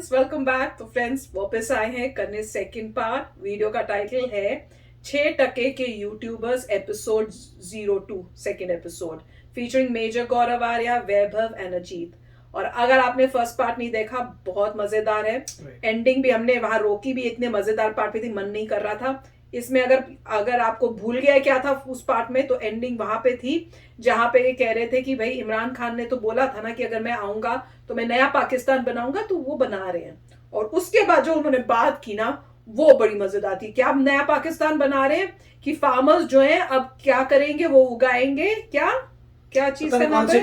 Friends, welcome back. तो friends वापस आए हैं करने सेकंड पार्ट। वीडियो का टाइटल है 6% के YouTubers episode 02 second episode featuring major Gaurav Arya, Vaibhav and Ajit. और अगर आपने फर्स्ट पार्ट नहीं देखा, बहुत मजेदार है। एंडिंग भी हमने वहां रोकी भी, इतने मजेदार पार्ट पे थी, मन नहीं कर रहा था। इसमें अगर आपको भूल गया क्या था उस पार्ट में, तो एंडिंग वहां पे थी जहां पे ये कह रहे थे कि भाई इमरान खान ने तो बोला था ना कि अगर मैं आऊंगा तो मैं नया पाकिस्तान बनाऊंगा, तो वो बना रहे हैं। और उसके बाद जो उन्होंने बात की ना, वो बड़ी मजेदार थी। क्या अब नया पाकिस्तान बना रहे हैं कि फार्मर्स जो हैं अब क्या करेंगे, वो उगाएंगे क्या क्या चीज का नाम है,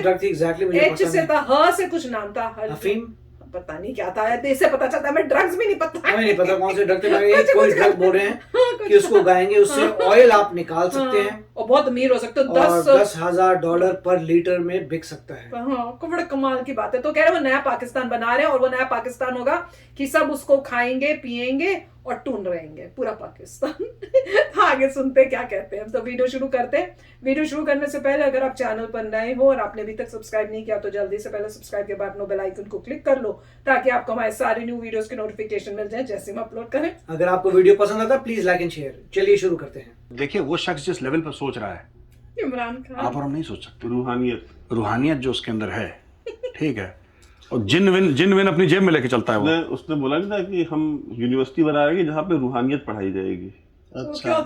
एच से था, ह से कुछ नाम था, अफीम, पता नहीं क्या था, इससे पता चलता है। मैं ड्रग्स भी नहीं पता, हमें नहीं पता कौन से ड्रग थे। कोई ड्रग बोल रहे हैं कि उसको उगाएंगे, उससे ऑयल आप निकाल सकते हैं और बहुत अमीर हो सकते हो। $10,000 पर लीटर में बिक सकता है। हाँ, बड़ा कमाल की बात है। तो कह रहे वो नया पाकिस्तान बना रहे हैं, और वो नया पाकिस्तान होगा कि सब उसको खाएंगे पिएंगे और टून रहेंगे, पूरा पाकिस्तान। आगे सुनते क्या कहते हैं। तो वीडियो शुरू करते हैं। वीडियो शुरू करने से पहले अगर आप चैनल पर नए हो और आपने अभी तक सब्सक्राइब नहीं किया, तो जल्दी से पहले सब्सक्राइब के बाद बेल आइकन को क्लिक कर लो, ताकि आपको हमारे सारे न्यू वीडियोस के नोटिफिकेशन मिल जाए जैसे हम अपलोड करें। अगर आपको वीडियो पसंद आता है प्लीज लाइक एंड शेयर। चलिए शुरू करते हैं। देखिए, वो शख्स जिस लेवल पर सोच रहा है, इमरान खान, आप और हम नहीं सोच सकते। रूहानियत जो उसके अंदर है, ठीक है। और जिन विन अपनी जेब में लेके चलता है। वो उसने बोला नहीं था कि हम यूनिवर्सिटी बना रहे हैं जहाँ पे रूहानियत पढ़ाई जाएगी। अच्छा,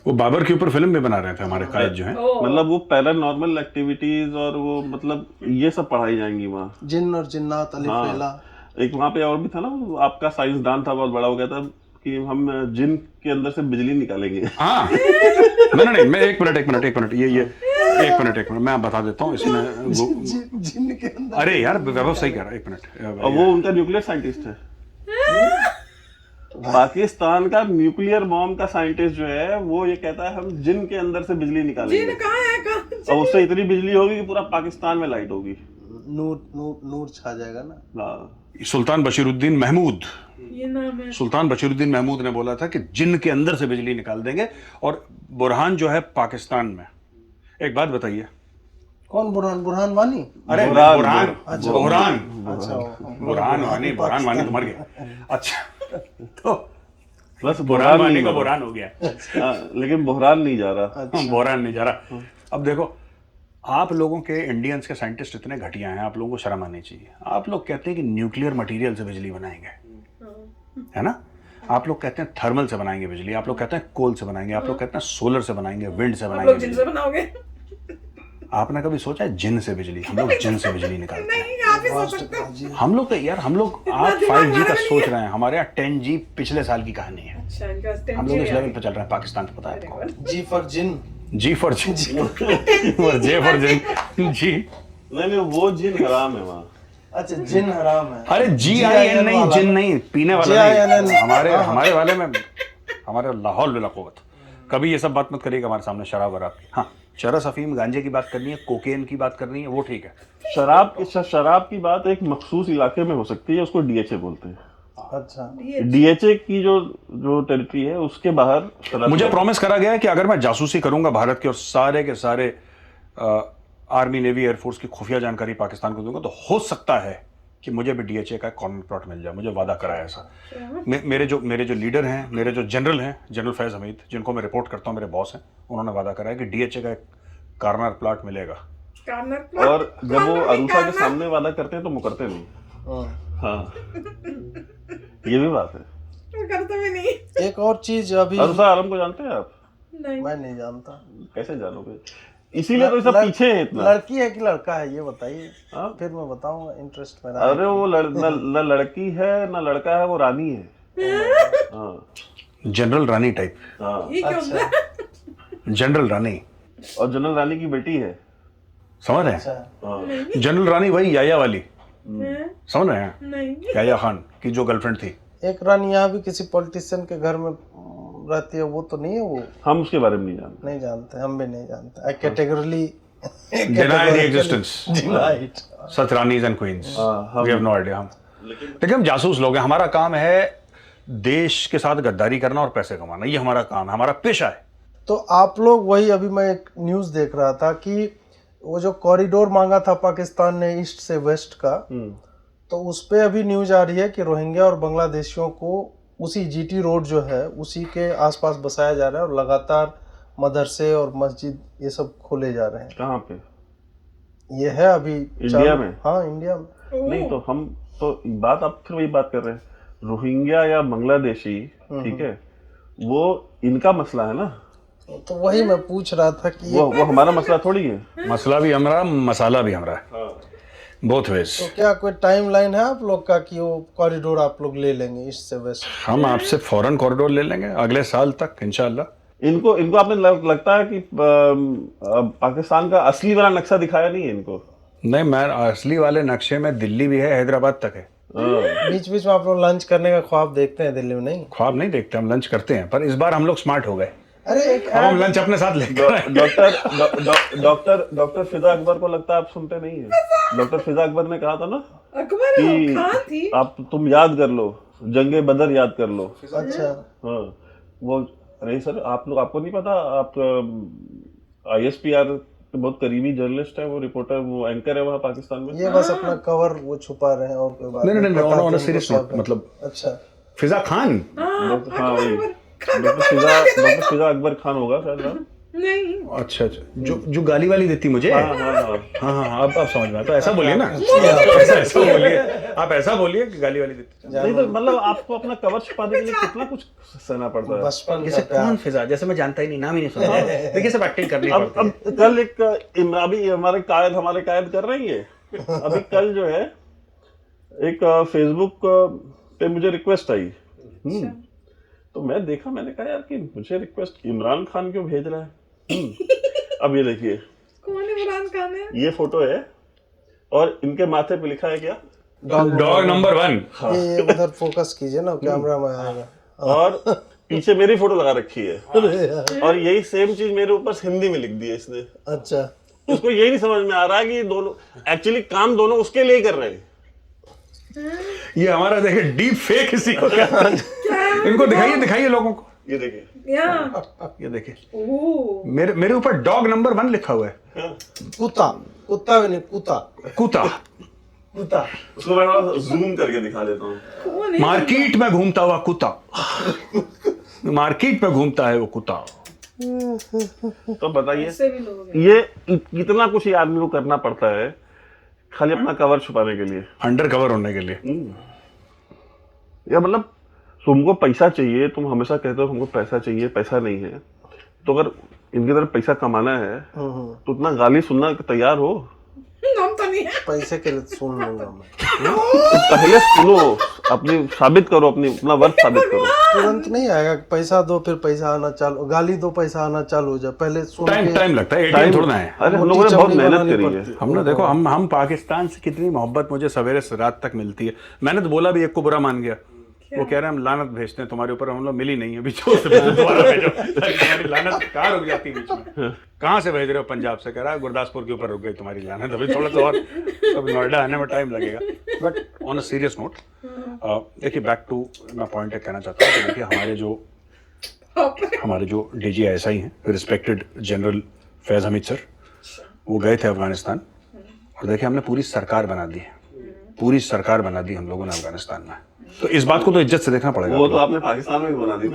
वो बाबर के ऊपर फिल्म भी बना रहे थे हमारे कायद जो है। मतलब वो पैरानॉर्मल एक्टिविटीज और वो मतलब ये सब पढ़ाई जाएंगी वहाँ। जिन और जिन्नात, अलिफ लैला। एक वहाँ पे और भी था ना, वो आपका साइंसदान था, बहुत बड़ा हो गया था कि हम जिन के अंदर से बिजली निकालेंगे। हाँ, नहीं, मैं एक मिनट ये एक मिनट मैं बता देता हूँ इसमें। जिन के अंदर। अरे यार, वैभव सही कह रहा है, एक मिनट। और वो उनका न्यूक्लियर साइंटिस्ट है। पाकिस्तान का न्यूक्लियर बॉम्ब का साइंटिस्ट जो है, वो ये कहता है हम जिन के अंदर से बिजली निकालेंगे। जिन कहाँ है, कहाँ? और उससे इतनी बिजली होगी कि पूरा पाकिस्तान में लाइट होगी। नूर छा जाएगा ना। सुल्तान बशीरुद्दीन महमूद, ये नाम है। सुल्तान बशीरुद्दीन महमूद ने बोला था कि जिन के अंदर से बिजली निकाल देंगे। और बुरहान जो है पाकिस्तान में। एक बात बताइए, कौन बुरहान वानी? अरे बुरहान, अच्छा, बुरहान वानी तो मर गया। अच्छा, तो बस बुरहान वानी का बुरहान हो गया। लेकिन बुरहान नहीं जा रहा। बुरहान नहीं जा रहा। अब देखो, आप लोगों के इंडियंस के साइंटिस्ट इतने घटिया हैं, आप लोगों को शर्म आनी चाहिए। आप लोग कहते हैं कि न्यूक्लियर मटेरियल से बिजली बनाएंगे, है ना। आप लोग कहते हैं थर्मल से बनाएंगे बिजली, आप लोग कहते हैं कोल से बनाएंगे, आप लोग कहते हैं सोलर से बनाएंगे, विंड से बनाएंगे। जिन से बनाओगे? आपने कभी सोचा है जिन से बिजली? हम लोग जिन से बिजली निकालते हैं। नहीं, आप ही सोच सकते हो। हम लोग तो यार, आप 5G का सोच रहे हैं, हमारे यहाँ 10G पिछले साल की कहानी है। अच्छा, इनका हम लोग इस लेवल पे चल रहे हैं। पाकिस्तान तो पता है आपको, G for gin, G for gin, J for gin, G. नहीं, वो जिन हराम है वहाँ। अच्छा, जिन हराम है। अरे GIN नहीं, जिन नहीं, पीने वाला नहीं। हमारे वाले में, हमारे लाहौल बिला कुव्वत। कभी ये सब बात मत करिएगा हमारे सामने शराब वराब की। हाँ, चरस, अफीम, गांजे की बात करनी है, कोकेन की बात करनी है, वो ठीक है। शराब की बात एक मखसूस इलाके में हो सकती है, उसको DHA बोलते हैं। अच्छा, DHA की जो टेरिटरी है उसके बाहर मुझे प्रॉमिस करा गया है कि अगर मैं जासूसी करूंगा भारत के और सारे के सारे आर्मी, नेवी, एयरफोर्स की खुफिया जानकारी पाकिस्तान को दूंगा, तो हो सकता है कि मुझे भी DHA का कॉर्नर प्लॉट मिल जाए। मुझे वादा करा है ऐसा। मेरे जो लीडर हैं, मेरे जो जनरल हैं, जनरल फैज हमीद, जिनको मैं रिपोर्ट करता हूँ, मेरे बॉस हैं, उन्होंने वादा करा है कि DHA का एक कॉर्नर प्लॉट मिलेगा। और जब वो अरूसा के सामने वादा करते हैं तो मुकरते नहीं। हाँ, ये भी बात है। करते भी नहीं। एक और चीज अभी, अरूसा आलम को जानते हैं आप? नहीं, मैं नहीं जानता। कैसे जानोगे? इसीलिए तो सब पीछे है इतना। लड़की है कि लड़का है ये बताइए, फिर मैं बताऊंगा। इंटरेस्ट मेरा। अरे वो न लड़की है न लड़का है, वो रानी है। जनरल रानी टाइप। ये क्यों होता है? जनरल रानी। और जनरल रानी की बेटी है, समझ रहे हैं? जनरल रानी वही याया वाली, समझ रहे हैं? नहीं, याया खान की जो गर्लफ्रेंड थी। एक रानी यहाँ भी किसी पॉलिटिशियन के घर में रहती है, वो तो नहीं है? वो हम उसके बारे में नहीं जानते। हम भी नहीं जानते। I categorically deny the existence denied such ranis and queens. We have no idea. हम लेकिन हम जासूस लोग हैं। हमारा काम है देश के साथ गद्दारी करना और पैसे कमाना, ये हमारा काम है, हमारा पेशा है। तो आप लोग वही, अभी मैं एक न्यूज़ देख रहा था कि वो जो कॉरिडोर मांगा था पाकिस्तान ने ईस्ट से वेस्ट का, तो उस पे अभी न्यूज आ रही है कि रोहिंग्या और बांग्लादेशियों को उसी जीटी रोड जो है उसी के आसपास बसाया जा रहा है और लगातार मदरसे और मस्जिद ये सब खोले जा रहे हैं। कहाँ पे? ये है अभी इंडिया में? हाँ इंडिया में। नहीं तो हम तो बात आप फिर वही बात कर रहे हैं, रोहिंग्या या बांग्लादेशी, ठीक है, वो इनका मसला है ना। तो वही मैं पूछ रहा था कि वो हमारा मसला थोड़ी है। मसला भी हमारा, मसाला भी हमारा है, बोथ वेज। तो क्या कोई टाइमलाइन है आप लोग का कि वो कॉरिडोर आप लोग ले लेंगे ईस्ट से वेस्ट? हम आपसे फौरन कॉरिडोर ले लेंगे अगले साल तक इंशाल्लाह। इनको आपने लगता है कि पाकिस्तान का असली वाला नक्शा दिखाया नहीं है इनको? नहीं, मैं असली वाले नक्शे में दिल्ली भी है, हैदराबाद तक है। बीच बीच में आप लोग लंच करने का ख्वाब देखते हैं दिल्ली में? नहीं, ख्वाब नहीं देखते, हम लंच करते हैं, पर इस बार हम लोग स्मार्ट हो गए। अरे एक हम लंच अपने साथ लेकर आए। डॉक्टर फिजा अकबर को लगता है आप सुनते नहीं है। डॉक्टर फिजा अकबर ने कहा था ना अकबर खान थी, कि आप तुम याद कर लो, जंगे बदर याद कर लो। अच्छा हाँ, वो रही सर, आप लोग, आपको नहीं पता, आप ISPR बहुत करीबी जर्नलिस्ट है, वो रिपोर्टर, वो एंकर है वहाँ पाकिस्तान में। ये बस अपना कवर वो छुपा रहे हैं और कोई बात नहीं, पता ऑन नहीं सीरियस उनको नोट, सब। मतलब अच्छा फिजा खान। हाँ वही डॉक्टर फिजा अकबर खान होगा शायद नाम। नहीं अच्छा, जो गाली वाली देती मुझे। हाँ हाँ हाँ हाँ, अब समझ में आता। ऐसा बोलिए ना, ऐसा बोलिए, आप ऐसा बोलिए कि गाली वाली देती। नहीं तो मतलब आपको अपना कवर छुपाने के लिए कितना कुछ सहना पड़ता है। बचपन जैसे का कौन फिजा, जैसे मैं जानता ही नहीं, नाम ही नहीं सुना। देखिए सब एक्टिंग करनी अब पड़ती है। अब कल एक अभी हमारे कायद कर रही है। अभी कल जो है एक फेसबुक पे मुझे रिक्वेस्ट आई। तो मैं देखा, मैंने कहा यार कि मुझे रिक्वेस्ट इमरान खान क्यों भेज रहा है। अब ये देखिए, कौन इमरान खान है? ये फोटो है और इनके माथे पे लिखा है क्या? Dog number 1। ये उधर फोकस कीजिए ना, कैमरा में आएगा। और पीछे मेरी फोटो लगा रखी है और यही सेम चीज मेरे ऊपर हिंदी में लिख दी है इसने। अच्छा, उसको यही नहीं समझ में आ रहा कि ये दोनों एक्चुअली काम दोनों उसके लिए कर रहे हैं। ये हमारा देखे डीप फेक इसी को कहते हैं। इनको दिखाइए लोगों को। ये देखिए, ये देखिए, ओह मेरे ऊपर डॉग नंबर 1 लिखा हुआ है। कुत्ता भी नहीं, कुत्ता। उसको मैं जूम करके दिखा देता हूँ। कौन है? मार्केट में घूमता हुआ कुत्ता। मार्केट में घूमता है वो कुत्ता। तो बताइए, ऐसे भी लोग हैं। ये कितना कुछ ये आदमी को करना पड़ता है खाली अपना कवर छुपाने के लिए, अंडर कवर होने के लिए। या मतलब तुमको पैसा चाहिए, तुम हमेशा कहते हो हमको पैसा चाहिए, पैसा नहीं है, तो अगर इनकी तरफ पैसा कमाना है तो उतना गाली सुनना तैयार हो। हम तो नहीं है। पैसे के लिए सुन लूंगा मैं। तो पहले सुनो, अपनी साबित करो, अपना वर्थ साबित करो। तुरंत नहीं आएगा, पैसा दो फिर पैसा आना चालू, गाली दो पैसा आना चालू हो जाए। पहले सुन के टाइम लगता है, ATM थोड़ा है। अरे हम लोगों ने बहुत मेहनत करी है। हमने देखो, हम पाकिस्तान से कितनी मोहब्बत मुझे सवेरे से रात तक मिलती है। मैंने तो बोला भी, एक को बुरा मान गया। वो कह रहे हैं हम लानत भेजते हैं तुम्हारे ऊपर, हम लोग मिली नहीं है, बीच से दोबारा भेजो। तुम्हारी लानत कहाँ रुक जाती है बीच में? कहाँ से भेज रहे हो? पंजाब से। कह रहा है गुरदासपुर के ऊपर रुक गई तुम्हारी लानत, अभी थोड़ा सा और नोएडा आने में टाइम लगेगा। But on a serious note, देखिए बैक टू मैं पॉइंट एक कहना चाहता हूँ कि देखिए हमारे जो DGISI हैं, respected general Faiz Hamid sir, वो गए थे अफगानिस्तान और देखिए हमने पूरी सरकार बना दी है, पूरी सरकार बना दी हम लोगों ने अफगानिस्तान में। तो इस बात को तो इज्जत से देखना पड़ेगा। वो तो आपने पाकिस्तान में भी बना दी।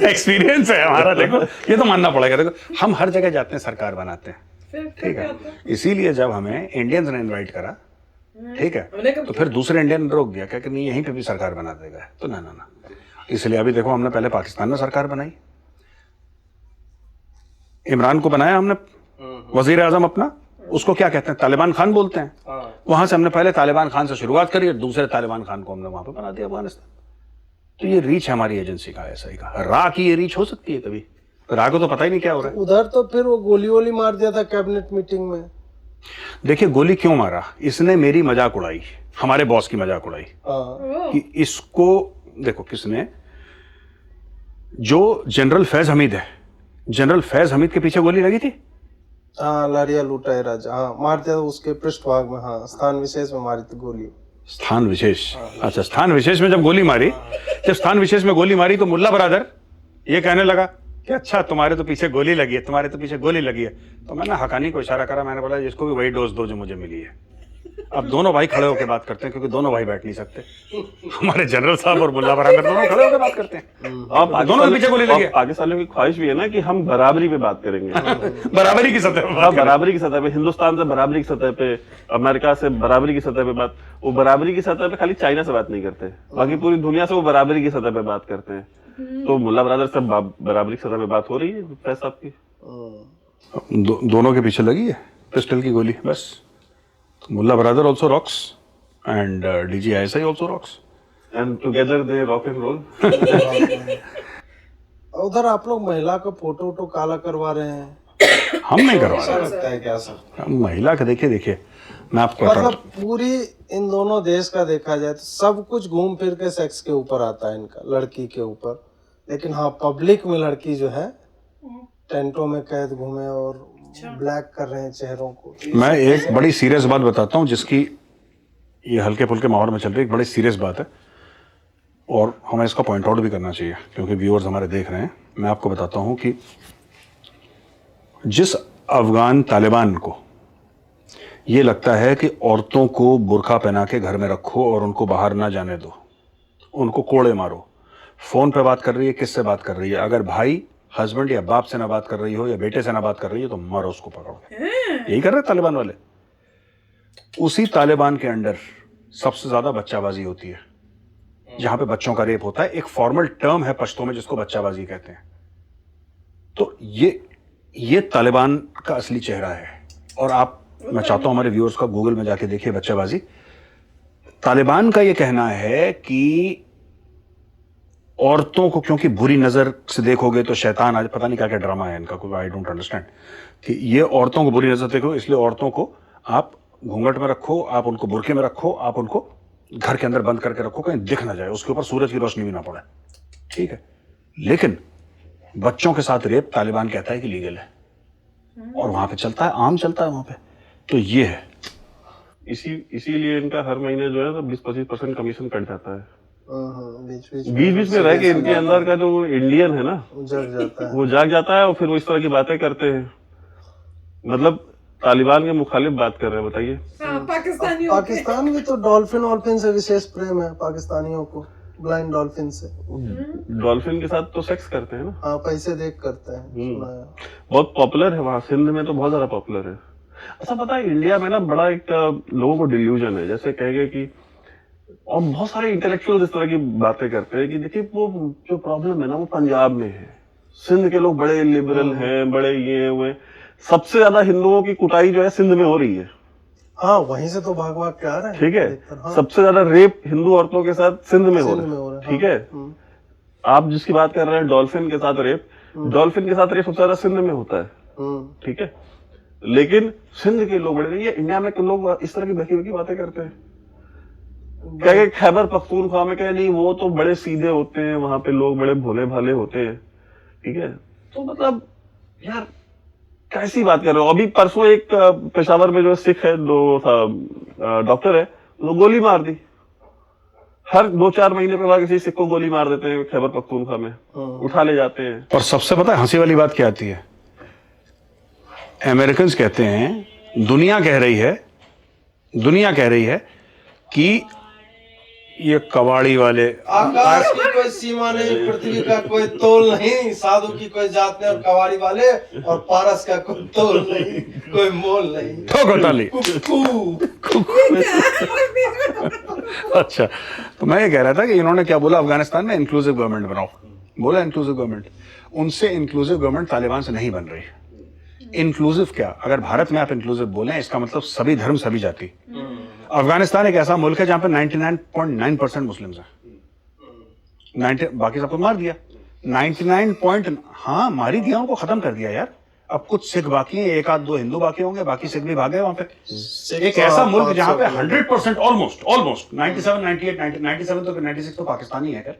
एक्सपीरियंस है हमारा, देखो ये तो मानना पड़ेगा। देखो हम हर जगह जाते हैं, सरकार बनाते हैं, ठीक है। इसीलिए जब हमें इंडियंस ने इनवाइट करा, ठीक है, तो फिर दूसरे इंडियन ने रोक दिया, क्या कि नहीं यहीं पे भी सरकार बना देगा। तो ना, इसलिए अभी देखो हमने पहले पाकिस्तान में सरकार बनाई, इमरान को बनाया हमने वजीर आजम अपना, उसको क्या कहते हैं, तालिबान खान बोलते हैं। वहां से हमने पहले तालिबान खान से शुरुआत करी और दूसरे तालिबान खान को हमने वहां पे बना दिया अफगानिस्तान। तो ये रीच है हमारी एजेंसी का, ऐसा ही का रा की ये रीच हो सकती है कभी? रा को तो पता ही नहीं क्या हो रहा है। उधर तो फिर वो गोली मार दिया था कैबिनेट मीटिंग में। देखिए गोली क्यों मारा, इसने मेरी मजाक उड़ाई, हमारे बॉस की मजाक उड़ाई कि इसको देखो किसने, जो जनरल फैज हमीद है, जनरल फैज हमीद के पीछे गोली लगी थी। हाँ, लारिया लूटा है राजा। हाँ, मार दिया उसके पृष्ठभाग में। हाँ, स्थान विशेष में मारी थी गोली। स्थान विशेष, अच्छा स्थान विशेष में जब गोली मारी, जब स्थान विशेष में गोली मारी तो मुल्ला बरादर ये कहने लगा कि अच्छा तुम्हारे तो पीछे गोली लगी है, तुम्हारे तो पीछे गोली लगी है। तो मैंने हकानी को इशारा करा, मैंने बोला इसको भी वही डोज दो जो मुझे मिली है। अब दोनों भाई खड़े होकर बात करते हैं क्योंकि दोनों भाई बैठ नहीं सकते। हमारे जनरल साहब और मुल्ला बरादर दोनों खड़े होकर बात करते हैं। और दोनों के पीछे गोली लगी है। पाकिस्तानियों की ख्वाहिश भी है ना कि हम बराबरी पे बात करेंगे। बराबरी की सतह पर हाँ, बराबरी की सतह पे, हिंदुस्तान से बराबरी की सतह पे, अमेरिका से बराबरी की सतह पे बात। वो बराबरी की सतह पे खाली चाइना से बात नहीं करते, बाकी पूरी दुनिया से वो बराबरी की सतह पे बात करते हैं। तो मुल्ला बरादर से बराबरी की सतह पे बात हो रही है फैज साहब की। दोनों के पीछे लगी है पिस्टल की गोली बस। Mullah Baradar also rocks and DGISI also rocks and together they rock and roll. उधर आप लोग महिला का फोटो काला करवा रहे हैं, हम नहीं करवा ऐसा रहे। लगता है क्या सर? महिला का देखिए मैं आपको मतलब पूरी इन दोनों देश का देखा जाए तो सब कुछ घूम फिर के सेक्स के ऊपर आता है इनका, लड़की के ऊपर। लेकिन हाँ, पब्लिक में लड़की जो है टेंटों में कैद घूमे और ब्लैक कर रहे हैं चेहरों को। मैं एक बड़ी सीरियस बात बताता हूँ जिसकी ये हल्के फुल्के माहौल में चल रही है, एक बड़ी सीरियस बात है और हमें इसका पॉइंट आउट भी करना चाहिए क्योंकि व्यूअर्स हमारे देख रहे हैं। मैं आपको बताता हूँ कि जिस अफगान तालिबान को ये लगता है कि औरतों को बुर्का पहना के घर में रखो और उनको बाहर ना जाने दो, उनको कोड़े मारो, फोन पे बात कर रही है, किससे बात कर रही है, अगर भाई हस्बैंड या बाप से ना बात कर रही हो या बेटे से ना बात कर रही हो तो मारो उसको, पकड़ो। यही कर रहे तालिबान वाले। उसी तालिबान के अंडर सबसे ज्यादा बच्चाबाजी होती है, जहां पे बच्चों का रेप होता है। एक फॉर्मल टर्म है पश्तो में जिसको बच्चाबाजी कहते हैं। तो ये तालिबान का असली चेहरा है। और आप, मैं चाहता हूं हमारे व्यूअर्स का गूगल में जाके देखिए बच्चाबाजी। तालिबान का ये कहना है कि औरतों को क्योंकि बुरी नजर से देखोगे तो शैतान आज, पता नहीं क्या क्या ड्रामा है इनका, कोई आई डोंट अंडरस्टैंड, कि ये औरतों को बुरी नजर देखो इसलिए औरतों को आप घूंघट में रखो, आप उनको बुरके में रखो, आप उनको घर के अंदर बंद करके रखो, कहीं दिख ना जाए, उसके ऊपर सूरज की रोशनी भी ना पड़े, ठीक है। लेकिन बच्चों के साथ रेप तालिबान कहता है कि लीगल है और वहां पे चलता है, आम चलता है वहां पे। तो ये है, इसीलिए इनका हर महीने जो है तो 20-25% कमीशन कट जाता है। बीच बीच में रह के इनके अंदर का जो इंडियन है ना जग जाता है। वो जाग जाता है और फिर वो इस तरह की बातें करते हैं। मतलब तालिबान के मुखालिफ बात कर रहे हैं, बताइए। पाकिस्तान भी तो डॉल्फिन से विशेष प्रेम है पाकिस्तानियों को, ब्लाइंड डॉल्फिन से। डॉल्फिन के साथ तो सेक्स करते हैं ना। हाँ, पैसे देख करते हैं, सुना है। बहुत पॉपुलर है वहाँ, सिंध में तो बहुत ज्यादा पॉपुलर है। अच्छा, पता है इंडिया में ना बड़ा एक लोगों को डिल्यूजन है, जैसे कहेंगे कि, और बहुत सारे इंटेलेक्चुअल इस तरह की बातें करते हैं कि देखिए वो जो प्रॉब्लम है ना वो पंजाब में है, सिंध के लोग बड़े लिबरल हैं, बड़े ये हुए, सबसे ज्यादा हिंदुओं की कुटाई जो है सिंध में हो रही है। हाँ, वहीं से तो भाग के आ रहे हैं, ठीक है। हाँ। सबसे ज्यादा रेप हिंदू औरतों के साथ सिंध में हो रहा है, ठीक है। आप जिसकी बात कर रहे हैं डॉल्फिन के साथ रेप, डॉल्फिन के साथ रेप सबसे ज्यादा सिंध में होता है, ठीक है। लेकिन सिंध के लोग बड़े, ये इंडिया में लोग इस तरह की बकी बकी बातें करते हैं। क्या खैबर पख्तूनख्वा में क्या, नहीं वो तो बड़े सीधे होते हैं, वहां पे लोग बड़े भोले भाले होते हैं, ठीक है। तो मतलब यार कैसी बात कर रहे हो। अभी परसों एक पेशावर में जो सिख है, डॉक्टर है, वो गोली मार दी। हर 2-4 महीने पे वहां किसी सिख को गोली मार देते हैं खैबर पख्तूनख्वा में, उठा ले जाते हैं। और सबसे पता है हंसी वाली बात क्या आती है, अमेरिकन्स कहते हैं, दुनिया कह रही है कि ये कबाड़ी वाले, आकाश की कोई सीमा नहीं, पृथ्वी का कोई तोल नहीं, साधु की कोई जात नहीं और कबाड़ी वाले और पारस का कोई तोल नहीं, कोई मोल नहीं। ठोको ताली। अच्छा, तो मैं ये कह रहा था कि इन्होंने क्या बोला, अफगानिस्तान में इंक्लूसिव गवर्नमेंट बनाओ, बोला इंक्लूसिव गवर्नमेंट। उनसे इंक्लूसिव गवर्नमेंट तालिबान से नहीं बन रही। इंक्लूसिव क्या, अगर भारत में आप इंक्लूसिव बोले इसका मतलब सभी धर्म सभी जाति। अफगानिस्तान एक ऐसा मुल्क है जहां पे 99.9% मुस्लिम्स हैं, बाकी सबको मार दिया। 99 हाँ मार ही दिया, उनको खत्म कर दिया यार। अब कुछ सिख बाकी हैं, 1-2 हिंदू बाकी होंगे, बाकी सिख भी भागे वहां पे। एक ऐसा मुल्क जहां पे 100% ऑलमोस्ट 97, 98, 97 तो 96 तो पाकिस्तानी है,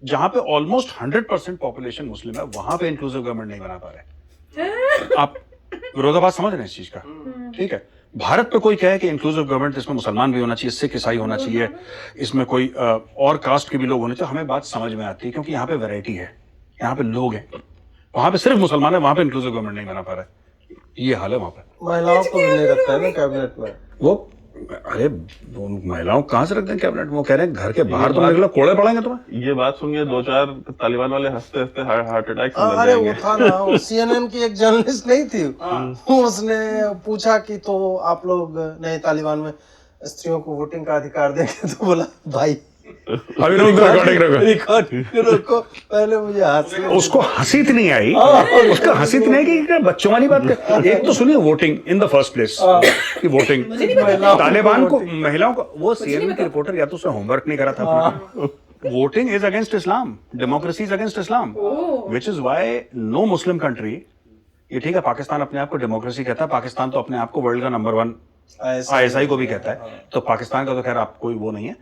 जहां पे ऑलमोस्ट 100% पॉपुलेशन मुस्लिम है, वहां पे इंक्लूसिव गवर्नमेंट नहीं बना पा रहे। आप विरोधाभास समझ रहे हैं इस चीज का, ठीक है। भारत पे कोई कहे कि इंक्लूसिव गवर्नमेंट, इसमें मुसलमान भी होना चाहिए, सिख ईसाई होना चाहिए, इसमें कोई और कास्ट के भी लोग होने चाहिए, हमें बात समझ में आती है क्योंकि यहाँ पे वैरायटी है, यहाँ पे लोग हैं। वहां पे सिर्फ मुसलमान है, वहां पे इंक्लूसिव गवर्नमेंट नहीं बना पा रहा है, ये हाल है वहां पे। महिलाओं को भी नहीं रखता है ना कैबिनेट में। वो अरे वो महिलाओं को कहाँ से रख दें कैबिनेट में? वो कह रहे हैं घर के बाहर तुम निकलो कोड़े पड़ेंगे तुम्हें। ये बात सुनिए 2-4 तालिबान वाले हंसते हंसते हार्ट अटैक से मर अरे वो जाएंगे। था ना, वो CNN की एक जर्नलिस्ट नहीं थी, उसने पूछा कि तो आप लोग नए तालिबान में स्त्रियों को वोटिंग का अधिकार देंगे, तो बोला भाई अभी रिकॉर्ड रखो, पहले मुझे हंसी उसको हंसी इतनी आई, उसका हंसी इतनी आई कि क्या बच्चों वाली बात कर। एक तो सुनिए voting in the first place कि वोटिंग तालिबान को महिलाओं को, वो CNN के रिपोर्टर या तो उसने होमवर्क नहीं करा था अपना। Voting is against Islam, democracy is against Islam, which is why no Muslim country, ये ठीक है पाकिस्तान अपने आप को डेमोक्रेसी कहता है, पाकिस्तान तो अपने आप को वर्ल्ड का नंबर 1 ISI को भी कहता है, तो पाकिस्तान का तो खैर आप कोई वो नहीं है,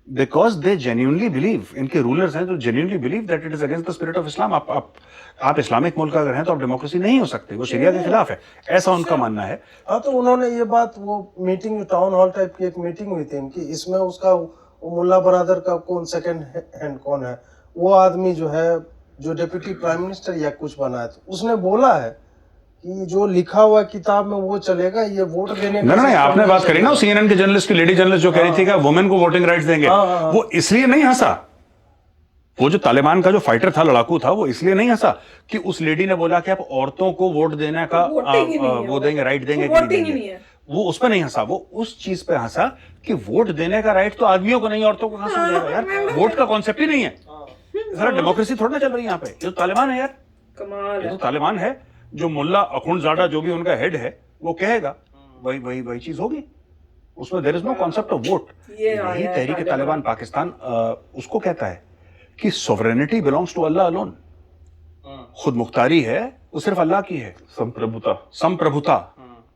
बिकॉज दे जेन्युइनली बिलीव, इनके रूलर्स हैं जो genuinely believe that it is against the spirit of Islam. आप इस्लामिक मुल्क अगर हैं तो आप डेमोक्रेसी नहीं हो सकते, वो शरिया के खिलाफ है, ऐसा उनका मानना है। हाँ, तो उन्होंने ये बात, वो मीटिंग टाउन हॉल टाइप की एक मीटिंग हुई थी इनकी, इसमें उसका वो मुल्ला बरादर का कौन सेकंड हैंड कौन है, वो आदमी जो है जो डिप्टी प्राइम मिनिस्टर या कुछ बना है, तो उसने बोला है कि जो लिखा हुआ किताब में वो चलेगा, ये वोट देने का नहीं, आपने बात करी ना CNN के जर्नलिस्ट की, लेडी जर्नलिस्ट जो कह रही थी कि वुमेन को वोटिंग राइट्स देंगे, वो इसलिए नहीं हंसा, वो जो तालिबान का जो फाइटर था, लड़ाकू था, वो इसलिए नहीं हंसा कि उस लेडी ने बोला कि आप औरतों को वोट देने का वो देंगे, राइट देंगे कि नहीं देंगे, वो उस पर नहीं हंसा, वो उस चीज पे हंसा कि वोट देने का राइट तो आदमियों को नहीं, औरतों को कहां से मिलेगा यार, वोट का कॉन्सेप्ट ही नहीं है, सारा डेमोक्रेसी थोड़ा ना चल रही है यहाँ पे, ये तो तालिबान है यार, कमाल ये है। तो तालिबान है, जो मुल्ला अखुंडजादा जो भी उनका हेड है वो कहेगा वही चीज होगी, उसमें there is no concept of vote. यही तहरीक तालिबान पाकिस्तान उसको कहता है कि sovereignty belongs to Allah alone, खुद मुख्तारी है वो सिर्फ अल्लाह की है, संप्रभुता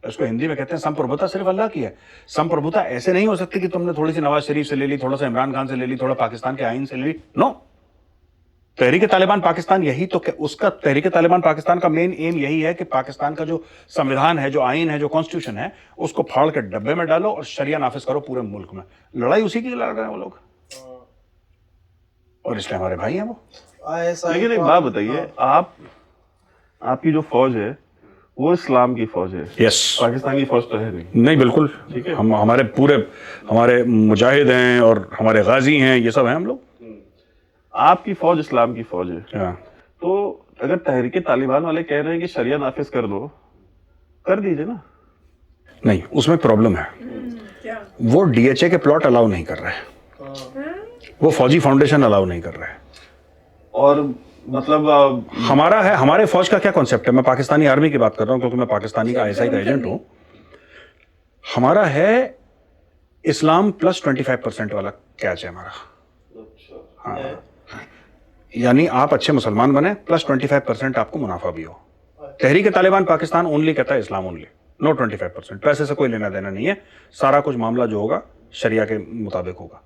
इसको हिंदी में कहते हैं, संप्रभुता सिर्फ अल्लाह की है। संप्रभुता ऐसे नहीं हो सकती कि तुमने थोड़ी सी नवाज शरीफ से ले ली, थोड़ा सा इमरान खान से ले ली, थोड़ा पाकिस्तान के आइन से ले ली, नो। तहरीक तालिबान पाकिस्तान यही तो, उसका तहरीक तालिबान पाकिस्तान का मेन एम यही है कि पाकिस्तान का जो संविधान है, जो आइन है, जो कॉन्स्टिट्यूशन है, उसको फाड़ के डब्बे में डालो और शरिया नाफिज करो पूरे मुल्क में। लड़ाई उसी की लड़ रहे हैं वो लोग, और इसलिए हमारे भाई हैं वो। लेकिन एक बात बताइए, आपकी जो फौज है वो इस्लाम की फौज है, यस, पाकिस्तान की फौज तो है नहीं। नहीं बिल्कुल, ठीक है, हम हमारे मुजाहिद हैं और हमारे गाजी हैं, ये सब हैं हम लोग। आपकी फौज इस्लाम की फौज है, तो अगर तहरीक तालिबान वाले कह रहे हैं कि शरिया नाफिज कर दो, कर दीजिए ना। नहीं, उसमें प्रॉब्लम है, वो DHA के प्लॉट अलाउ नहीं कर रहे हैं, वो फौजी फाउंडेशन अलाउ नहीं कर रहे हैं। और मतलब हमारा है, हमारे फौज का क्या कॉन्सेप्ट है, मैं पाकिस्तानी आर्मी की बात कर रहा हूं क्योंकि मैं पाकिस्तानी का ISI का एजेंट हूं। हमारा है इस्लाम प्लस 25% वाला कैच है हमारा। हाँ, यानी आप अच्छे मुसलमान बने प्लस 25% आपको मुनाफा भी हो। तहरीक तालिबान पाकिस्तान ओनली कहता है इस्लाम ओनली, नो 25%, पैसे से कोई लेना देना नहीं है, सारा कुछ मामला जो होगा शरिया के मुताबिक होगा।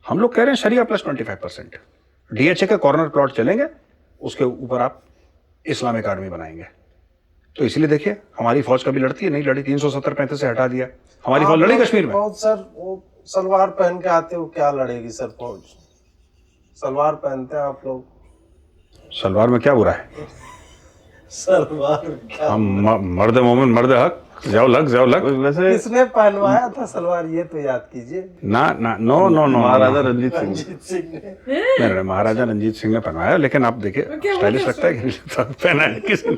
हम लोग कह रहे हैं शरिया प्लस 25%, DHA के कॉर्नर प्लॉट चलेंगे, उसके ऊपर आप इस्लामिक आर्मी बनाएंगे। तो इसलिए देखिए हमारी फौज कभी लड़ती है, नहीं लड़ी, 370-35 से हटा दिया, हमारी फौज लड़ी कश्मीर में। सर वो सलवार पहन के आते हो, क्या लड़ेगी सर फौज, सलवार पहनते हैं आप लोग, सलवार में क्या बुरा है, सलवार क्या, हम मर्द मोमिन मर्द हक, जाओ लग। वैसे किसने पहनवाया था सलवार, ये तो याद कीजिए। ना नो महाराजा रणजीत सिंह सिंह ने नहीं, महाराजा रंजीत सिंह ने पहनाया, लेकिन आप देखिए स्टाइलिश लगता है कि पहना है किसी ने,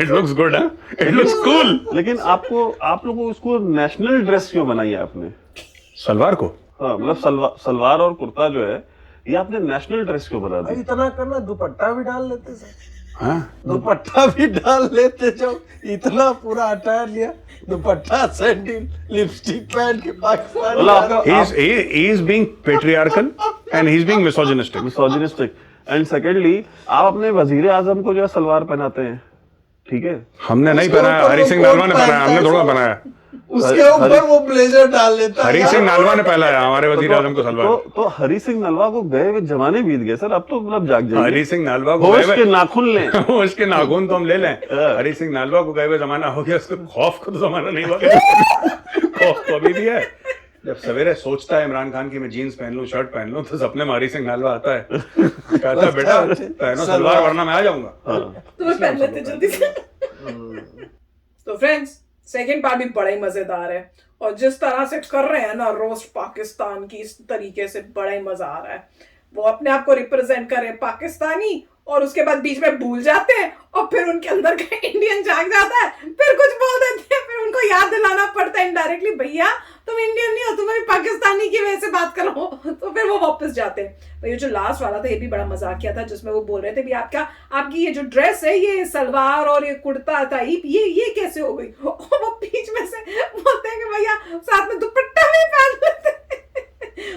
it looks good, it looks cool. लेकिन आप लोगों को इसको नेशनल ड्रेस क्यों बनाई आपने, सलवार को? हाँ, मतलब सलवार और कुर्ता जो है ये आपने नेशनल ड्रेस क्यों बना दी? इतना करना, दुपट्टा भी डाल लेते सर, हाँ, दुपट्टा भी डाल लेते, जब इतना पूरा अटायर लिया, दुपट्टा, सैंडल, लिपस्टिक पहन के Pakistan, he is being patriarchal and he is being misogynistic. And secondly आप अपने वजीर आजम को जो है सलवार पहनाते हैं, ठीक है, हमने नहीं पहनाया, हरी सिंह नालवा ने पहनाया, हमने थोड़ा पहनाया, उसके ऊपर वो ब्लेजर डाल लेता है। हरी सिंह नालवा ने पहनाया हमारे वजीर आजम को सलवार। तो हरी सिंह नलवा को गए हुए जमाने बीत गए सर, अब तो मतलब जाग जाइए। हरी सिंह नालवा को होश के नाखून लें, होश के नाखून तो हम ले लें, हरी सिंह नालवा को गए हुए जमाना हो गया, उसको खौफ को तो जमाना नहीं हुआ, खौफ तो अभी भी है। जब सवेरे सोचता है इमरान खान की मैं जीन्स पहन लूं, शर्ट पहन लूं, तो सपने में हरी सिंह नालवा आता है, कहता है बेटा पहनो सलवार वरना मैं आ जाऊंगा। तो मैं पहन लेते जल्दी से। तो फ्रेंड्स, सेकंड पार्ट भी बड़ा ही मजेदार है, और जिस तरह से कर रहे हैं ना रोस्ट पाकिस्तान की, इस तरीके से बड़ा ही मजा आ रहा है। वो अपने आप को रिप्रेजेंट कर रहे हैं पाकिस्तानी, और उसके बाद बीच में भूल जाते हैं, और फिर उनके अंदर का इंडियन जाग जाता है, फिर कुछ बोल देते हैं, फिर उनको याद दिलाना पड़ता है इनडायरेक्टली, भैया तुम इंडियन नहीं हो, तुम अभी पाकिस्तानी की वजह से बात करो, तो फिर वो वापस जाते हैं। तो ये जो लास्ट वाला था ये भी बड़ा मजाकिया था, जिसमें वो बोल रहे थे भी आपकी ये जो ड्रेस है, ये सलवार और ये कुर्ता टाइप, ये कैसे हो गई, वो बीच में से बोलते हैं कि भैया साथ में दुपट्टा भी पहन लेते।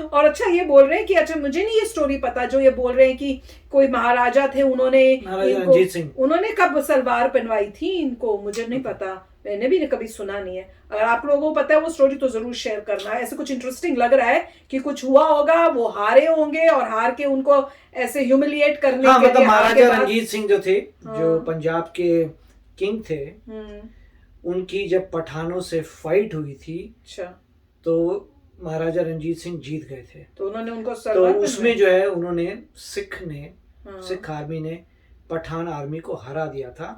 और अच्छा ये बोल रहे हैं कि अच्छा मुझे नहीं ये स्टोरी पता, जो ये बोल रहे हैं कि कोई महाराजा थे, उन्होंने कब सलवार पहनवाई थी इनको, मुझे नहीं पता, मैंने भी कभी सुना नहीं है। अगर आप लोगों को पता है वो स्टोरी तो जरूर शेयर करना है। ऐसे कुछ इंटरेस्टिंग लग रहा है कि कुछ हुआ होगा, वो हारे होंगे और हार के उनको ऐसे ह्यूमिलिएट करने के मतलब लिए महाराजा रणजीत सिंह जो थे, जो पंजाब के किंग थे, उनकी जब पठानों से फाइट हुई थी, अच्छा, तो महाराजा रणजीत सिंह जीत गए थे, तो उन्होंने उनको तो उसमें जो है उन्होंने सिख आर्मी ने पठान आर्मी को हरा दिया था।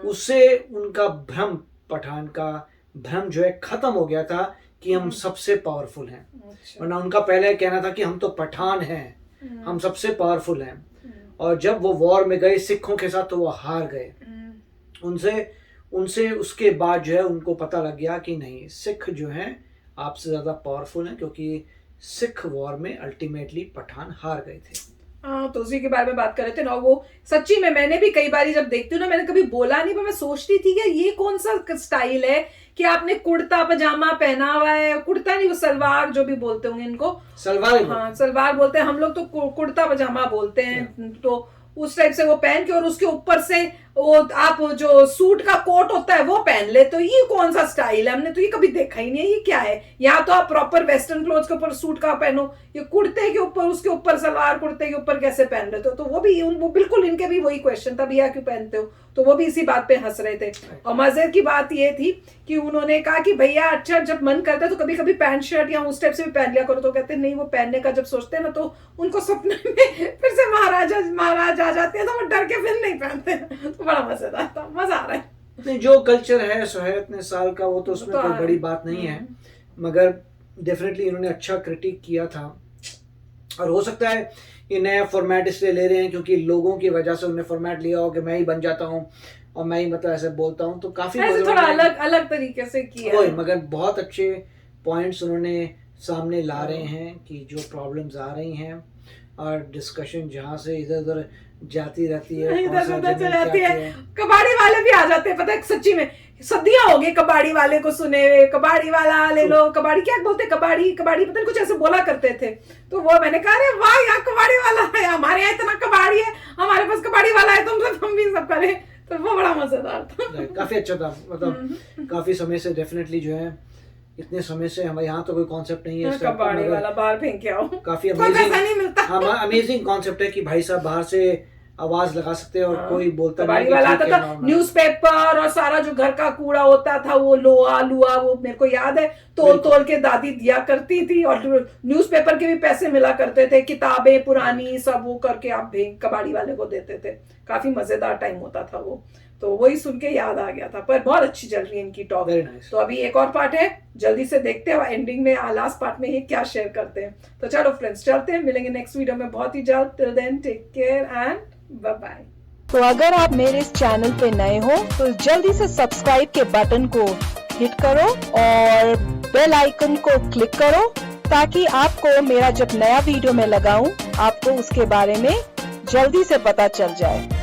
उससे उनका भ्रम, पठान का भ्रम जो है खत्म हो गया था कि हम सबसे पावरफुल हैं। वरना उनका पहले कहना था कि हम तो पठान हैं, हम सबसे पावरफुल हैं, और जब वो वॉर में गए सिखों के साथ तो वो हार गए। उनसे उसके बाद जो है उनको पता लग गया कि नहीं, सिख जो हैं आपसे ज्यादा पावरफुल हैं, क्योंकि सिख वॉर में अल्टीमेटली पठान हार गए थे। हाँ, तो उसी के बारे में बात कर रहे थे ना। वो सच्ची में मैंने भी कई बार जब देखती हूँ ना, मैंने कभी बोला नहीं, पर मैं सोचती थी कि ये कौन सा स्टाइल है कि आपने कुर्ता पजामा पहना हुआ है, कुर्ता नहीं वो सलवार जो भी बोलते होंगे इनको, सलवार, हाँ सलवार बोलते हैं हम लोग, तो कुर्ता पजामा बोलते हैं, तो उस टाइप से वो पहन के और उसके ऊपर से वो आप जो सूट का कोट होता है वो पहन ले, तो ये कौन सा स्टाइल है, हमने तो ये कभी देखा ही नहीं है, ये क्या है। यहाँ तो आप प्रॉपर वेस्टर्न क्लोथ्स के ऊपर सूट का पहनो, ये कुर्ते के ऊपर, उसके ऊपर सलवार कुर्ते के ऊपर कैसे पहन रहे हो, तो वो बिल्कुल इनके भी वही क्वेश्चन था, भैया क्यों पहनते हो, तो वो भी इसी बात पे हंस रहे थे। और मजे की बात ये थी कि उन्होंने कहा कि भैया अच्छा जब मन करता है तो कभी कभी पैंट शर्ट या उस टाइप से भी पहन लिया करो, तो कहते नहीं, वो पहनने का जब सोचते हैं ना तो उनको सपने में फिर से महाराज आ जाते हैं, तो वो डर के फिर नहीं पहनते, तो बड़ा मजेदार था, मजा आ रहा है। नहीं, जो कल्चर है सो है इतने साल का, वो तो उसमें कोई बड़ी बात नहीं है, मगर डेफिनेटली इन्होंने अच्छा क्रिटिक किया था। और हो सकता है ये नया फॉर्मेट इसलिए ले रहे हैं क्योंकि लोगों की वजह से उन्होंने फॉर्मेट लिया हो कि मैं ही बन जाता हूँ और मैं ही मतलब ऐसे बोलता हूँ, तो काफी थोड़ा अलग तरीके से किया है, मगर बहुत अच्छे पॉइंट्स उन्होंने सामने ला रहे हैं कि जो प्रॉब्लम्स आ रही हैं, और डिस्कशन जहाँ से इधर उधर जाती रहती है, इधर उधर चल जाती है। कबाड़ी वाले भी आ जाते हैं, पता है सच्ची में सदियां हो गई कबाड़ी वाले को सुने हुए, कबाड़ी वाला ले लो, कबाड़ी क्या बोलते, कबाड़ी पता नहीं कुछ ऐसे बोला करते थे, तो वो मैंने कहा अरे वाह यार कबाड़ी वाला है, हमारे यहाँ इतना कबाड़ी है, हमारे पास कबाड़ी वाला है, हम भी सब करें, तो वो बड़ा मजेदार था, काफी अच्छा था। मतलब काफी समय से डेफिनेटली जो है, इतने समय से हमारे यहाँ तो कोई कॉन्सेप्ट नहीं है कबाड़ी वाला, बाहर फेंक के आओ, काफी अमेजिंग कॉन्सेप्ट है कि भाई साहब बाहर से आवाज लगा सकते हैं और कोई बोलता नहीं वाला आता था। न्यूज़पेपर और सारा जो घर का कूड़ा होता था, वो लोहा लुआ, वो मेरे को याद है तोल के दादी दिया करती थी, और न्यूज़पेपर के भी पैसे मिला करते थे, किताबें पुरानी सब वो करके आप कबाड़ी वाले को देते थे। काफी मजेदार टाइम होता था वो, तो वही सुन के याद आ गया था। पर बहुत अच्छी चल रही है इनकी टॉक। तो अभी एक और पार्ट है, जल्दी से देखते हैं एंडिंग में लास्ट पार्ट में ये क्या शेयर करते हैं। तो चलो फ्रेंड्स चलते हैं, मिलेंगे नेक्स्ट वीडियो में बहुत ही जल्द। Till then take care and bye bye. तो अगर आप मेरे इस चैनल पे नए हो तो जल्दी से सब्सक्राइब के बटन को हिट करो और बेल आइकन को क्लिक करो, ताकि आपको मेरा जब नया वीडियो मैं लगाऊं आपको उसके बारे में जल्दी से पता चल जाए।